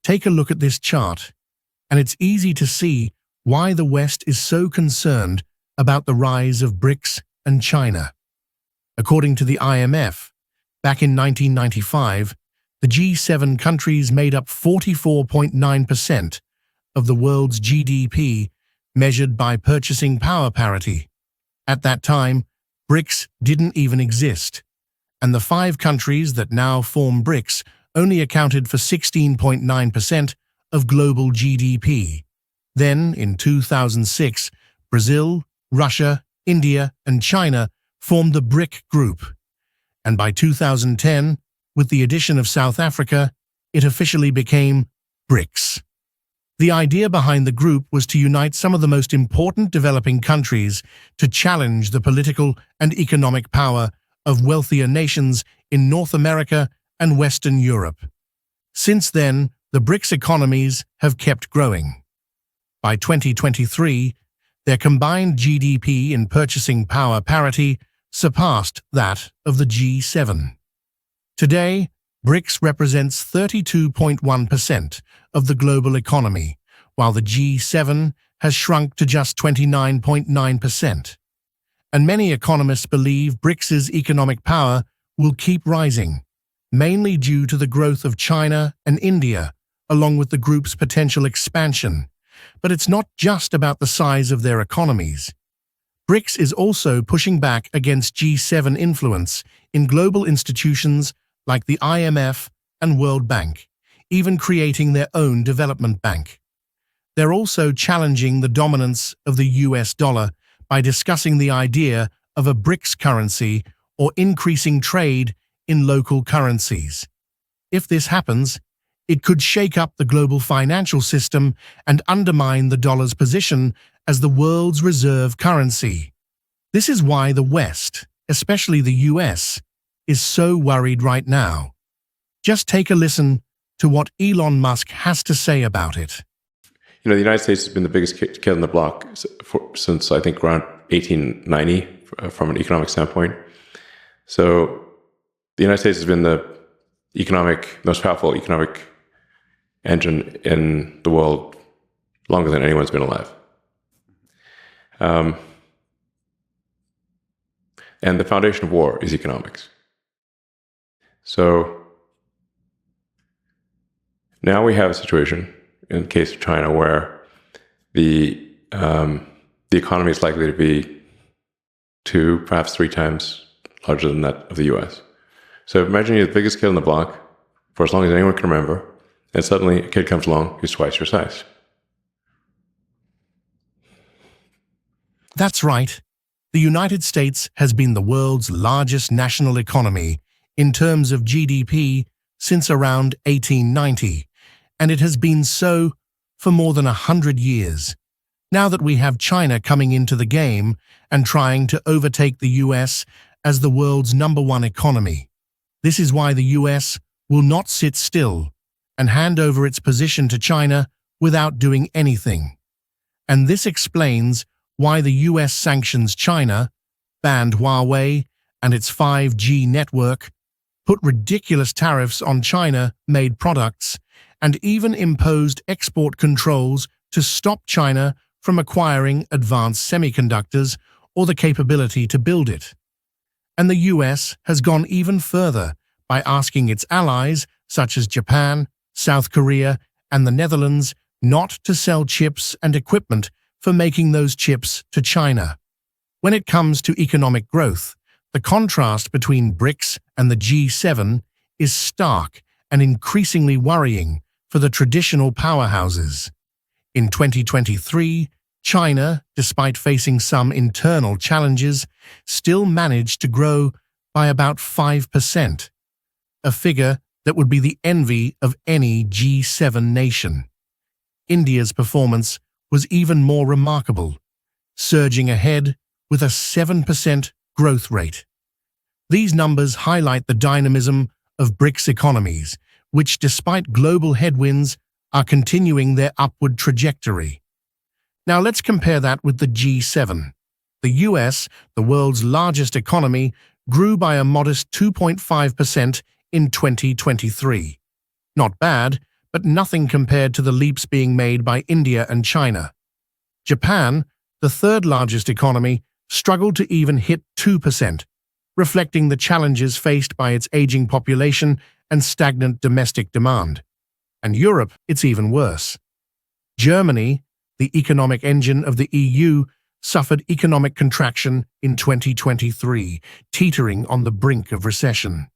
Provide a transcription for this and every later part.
Take a look at this chart, and it's easy to see why the West is so concerned about the rise of Brics and China. According to the IMF, back in 1995, the G7 countries made up 44.9% of the world's GDP measured by purchasing power parity. At that time, Brics didn't even exist, and the 5 countries that now form Brics only accounted for 16.9% of global GDP. Then, in 2006, Brazil, Russia, India, and China formed the BRIC group. And by 2010, with the addition of South Africa, it officially became Brics. The idea behind the group was to unite some of the most important developing countries to challenge the political and economic power of wealthier nations in North America and Western Europe. Since then, the BRICS economies have kept growing. By 2023, their combined GDP in purchasing power parity surpassed that of the G7. Today, BRICS represents 32.1% of the global economy, while the G7 has shrunk to just 29.9%. And many economists believe BRICS's economic power will keep rising, mainly due to the growth of China and India, along with the group's potential expansion. But it's not just about the size of their economies. BRICS is also pushing back against G7 influence in global institutions like the IMF and World Bank, even creating their own development bank. They're also challenging the dominance of the US dollar by discussing the idea of a BRICS currency or increasing trade in local currencies. If this happens, it could shake up the global financial system and undermine the dollar's position as the world's reserve currency. This is why the West, especially the US, is so worried right now. Just take a listen to what Elon Musk has to say about it. You know, the United States has been the biggest kid on the block since, I think, around 1890 from an economic standpoint. So the United States has been the most powerful economic engine in the world longer than anyone's been alive. And the foundation of war is economics. So now we have a situation, in the case of China, where the economy is likely to be 2, perhaps 3 times larger than that of the US. So imagine you're the biggest kid on the block for as long as anyone can remember, and suddenly a kid comes along who's twice your size. That's right. The United States has been the world's largest national economy in terms of GDP since around 1890, and it has been so for more than 100 years. Now that we have China coming into the game and trying to overtake the US as the world's #1 economy, this is why the US will not sit still and hand over its position to China without doing anything. And this explains why the US sanctions China, banned Huawei and its 5G network, put ridiculous tariffs on China-made products, and even imposed export controls to stop China from acquiring advanced semiconductors or the capability to build it. And the US has gone even further by asking its allies, such as Japan, South Korea, and the Netherlands, not to sell chips and equipment for making those chips to China. When it comes to economic growth, the contrast between BRICS and the G7 is stark and increasingly worrying for the traditional powerhouses. In 2023, China, despite facing some internal challenges, still managed to grow by about 5%, a figure that would be the envy of any G7 nation. India's performance was even more remarkable, surging ahead with a 7% growth rate. These numbers highlight the dynamism of BRICS economies, which, despite global headwinds, are continuing their upward trajectory. Now let's compare that with the G7. The US, the world's largest economy, grew by a modest 2.5% in 2023. Not bad, but nothing compared to the leaps being made by India and China. Japan, the third largest economy, struggled to even hit 2%, reflecting the challenges faced by its aging population and stagnant domestic demand. And Europe, it's even worse. Germany, the economic engine of the EU, suffered economic contraction in 2023, teetering on the brink of recession.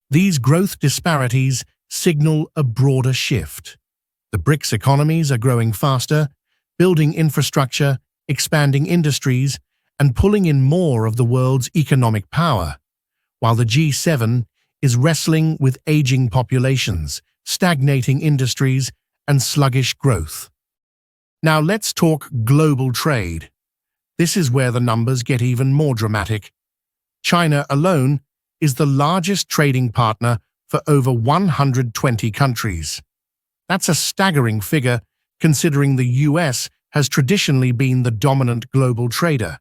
These growth disparities signal a broader shift. The Brics economies are growing faster, building infrastructure, expanding industries, and pulling in more of the world's economic power, while the G7 is wrestling with aging populations, stagnating industries, and sluggish growth. Now let's talk global trade. This is where the numbers get even more dramatic. China alone is the largest trading partner for over 120 countries. That's a staggering figure, considering the US has traditionally been the dominant global trader.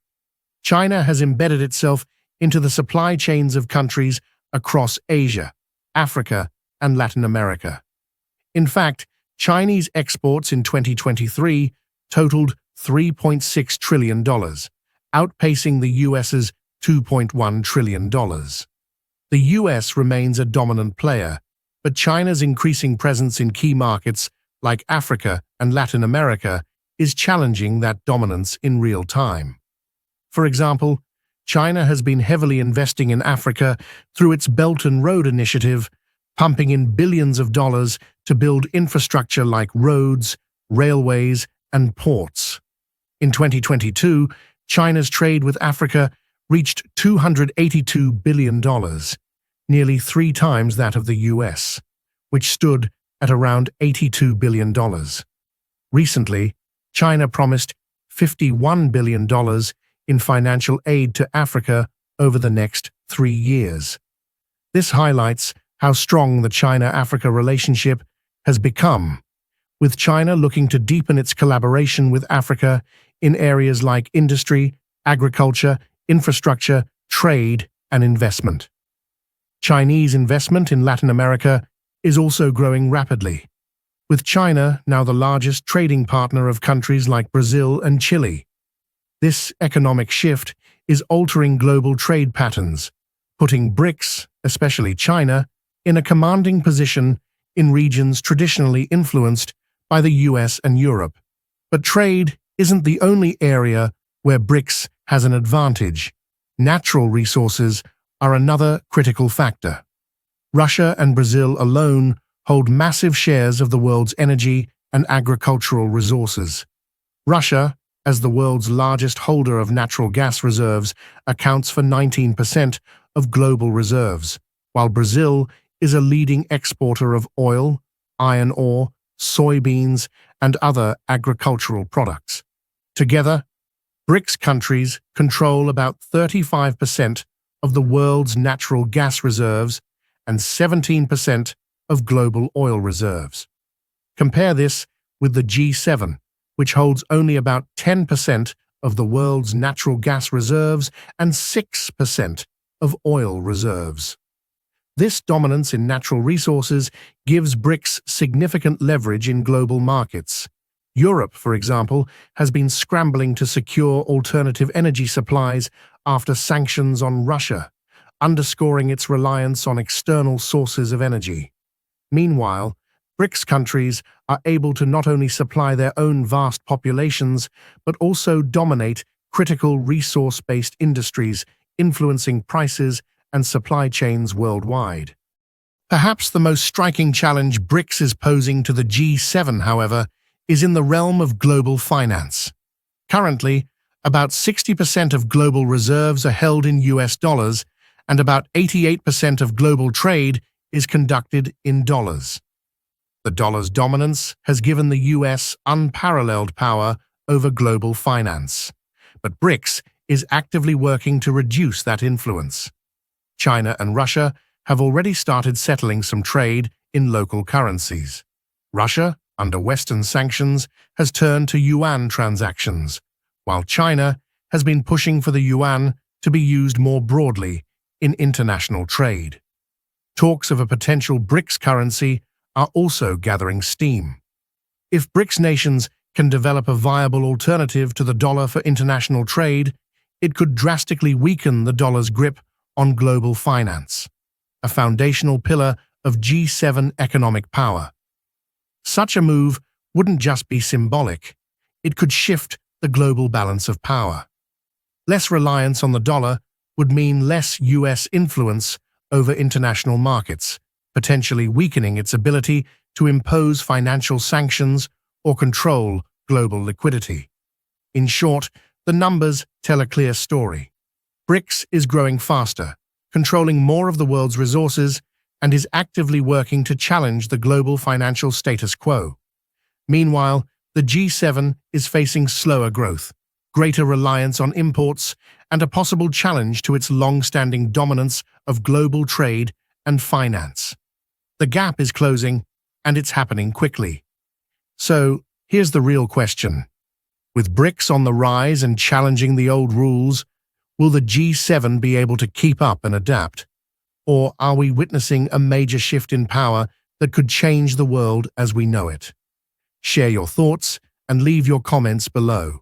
China has embedded itself into the supply chains of countries across Asia, Africa, and Latin America. In fact, Chinese exports in 2023 totaled $3.6 trillion, outpacing the US's $2.1 trillion. The US remains a dominant player, but China's increasing presence in key markets like Africa and Latin America is challenging that dominance in real time. For example, China has been heavily investing in Africa through its Belt and Road Initiative, pumping in billions of dollars to build infrastructure like roads, railways, and ports. In 2022, China's trade with Africa reached $282 billion, nearly 3 times that of the US, which stood at around $82 billion. Recently, China promised $51 billion in financial aid to Africa over the next 3 years. This highlights how strong the China-Africa relationship has become, with China looking to deepen its collaboration with Africa in areas like industry, agriculture, infrastructure, trade, and investment. Chinese investment in Latin America is also growing rapidly, with China now the largest trading partner of countries like Brazil and Chile. This economic shift is altering global trade patterns, putting Brics, especially China, in a commanding position in regions traditionally influenced by the US and Europe. But trade isn't the only area where Brics has an advantage. Natural resources are another critical factor. Russia and Brazil alone hold massive shares of the world's energy and agricultural resources. Russia, as the world's largest holder of natural gas reserves, accounts for 19% of global reserves, while Brazil is a leading exporter of oil, iron ore, soybeans, and other agricultural products. Together, Brics countries control about 35% of the world's natural gas reserves and 17% of global oil reserves. Compare this with the G7, which holds only about 10% of the world's natural gas reserves and 6% of oil reserves. This dominance in natural resources gives Brics significant leverage in global markets. Europe, for example, has been scrambling to secure alternative energy supplies after sanctions on Russia, underscoring its reliance on external sources of energy. Meanwhile, Brics countries are able to not only supply their own vast populations, but also dominate critical resource-based industries, influencing prices and supply chains worldwide. Perhaps the most striking challenge Brics is posing to the G7, however, is in the realm of global finance. Currently, about 60% of global reserves are held in US dollars, and about 88% of global trade is conducted in dollars. The dollar's dominance has given the US unparalleled power over global finance, but Brics is actively working to reduce that influence. China and Russia have already started settling some trade in local currencies. Russia, under Western sanctions, has turned to yuan transactions, while China has been pushing for the yuan to be used more broadly in international trade. Talks of a potential Brics currency are also gathering steam. If BRICS nations can develop a viable alternative to the dollar for international trade, it could drastically weaken the dollar's grip on global finance, a foundational pillar of G7 economic power. Such a move wouldn't just be symbolic, it could shift the global balance of power. Less reliance on the dollar would mean less US influence over international markets, potentially weakening its ability to impose financial sanctions or control global liquidity. In short, the numbers tell a clear story. BRICS is growing faster, controlling more of the world's resources, and is actively working to challenge the global financial status quo. Meanwhile, the G7 is facing slower growth, greater reliance on imports, and a possible challenge to its long-standing dominance of global trade and finance. The gap is closing, and it's happening quickly. So, here's the real question. With BRICS on the rise and challenging the old rules, will the G7 be able to keep up and adapt? Or are we witnessing a major shift in power that could change the world as we know it? Share your thoughts and leave your comments below.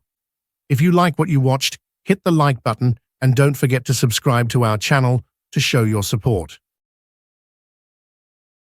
If you like what you watched, hit the like button and don't forget to subscribe to our channel to show your support.